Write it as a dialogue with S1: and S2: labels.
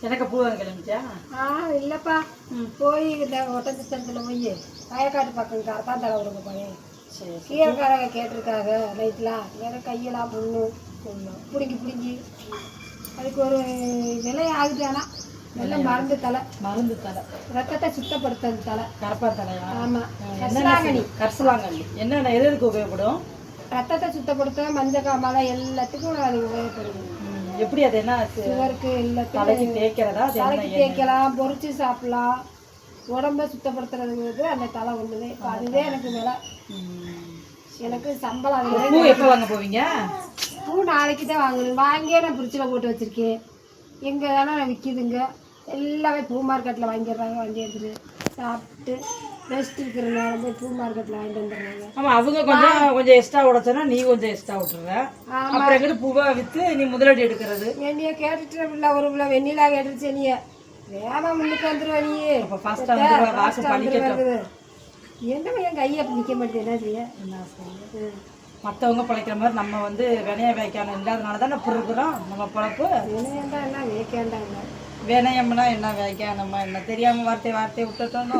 S1: எனக்கு பூ வாங்க கிளம்பிச்சா?
S2: இல்லைப்பா, போய் இந்த ஒட்டச்சத்திரத்தில் போய் வயக்காட்டு பக்கம் கரத்தான் தலை விடுங்க போனேன்.
S1: சரி.
S2: கீரைக்காரங்க கேட்டிருக்காங்க நைட்லாம், வேறு கையெல்லாம் பிடுங்கி பிடுங்கி அதுக்கு ஒரு விலை ஆகுது. ஆனால் நல்ல மருந்து தலை ரத்தத்தை சுத்தப்படுத்துறது தலை.
S1: கரப்பா தலையா?
S2: ஆமாம்.
S1: கரிசலாங்கண்ணி என்னென்ன எதுக்கு உபயோகப்படும்?
S2: ரத்தத்தை சுத்தப்படுத்த, மஞ்சள் காமாலை எல்லாத்துக்கும் அது உபயோகப்படுது.
S1: எப்படி அது என்ன?
S2: சுகருக்கு எல்லாத்துக்கும்
S1: தலைக்கு தேய்க்கிறதா?
S2: தலைக்கு தேய்க்கலாம், பொரிச்சு சாப்பிடலாம். உடம்ப சுத்தப்படுத்துறதுங்கிறது அந்த தலை ஒன்றுதே. இப்போ அதுவே எனக்கு விலை. எனக்கு சம்பளம்.
S1: பூ எப்போ வாங்க போவீங்க?
S2: பூ நாளைக்கு தான் வாங்கணும். வாங்கியே நான் ஃப்ரிட்ஜில் போட்டு வச்சுருக்கேன். எங்கே தானே விற்கிதுங்க எல்லாமே. பூ மார்க்கெட்டில் வாங்கிடுறாங்க. வாங்கி எடுத்துட்டு சாப்பிட்டு ரெஸ்ட் இருக்கிற நேரம் போய் பூ மார்க்கெட்டில் வாங்கிட்டு வந்துடுறாங்க.
S1: ஆமாம், அவங்க கொஞ்சம் எக்ஸ்ட்ரா உடைச்சோன்னா நீ கொஞ்சம் எக்ஸ்ட்ரா விட்டுருங்க. அப்புறம் எங்கிட்ட பூவா விற்று நீ முதலடி எடுக்கிறது.
S2: வெண்ணியை கேட்டுட்டு இல்லை, ஒரு பிள்ளை வெண்ணிலா கேட்டுருச்சு. நீ வேணாம், முன்னுக்கு வந்துடுவேன். நீ
S1: இப்போ ஃபஸ்ட்டாக வாக்கு பண்ணிக்கிறது.
S2: என்ன என் கையை அப்படி நிற்க மாட்டேது.
S1: என்ன சொல்லுங்க, மற்றவங்க பிழைக்கிற மாதிரி நம்ம வந்து வினைய வைக்கான இல்லாதனால தான் இப்போ இருக்கிறோம். நம்ம பிழப்பு
S2: வினயம்டா என்ன வேக்காண்டாங்க.
S1: வினயம்னா என்ன வைக்கானம்மா என்ன தெரியாமல் வார்த்தையை விட்டுட்டோம்.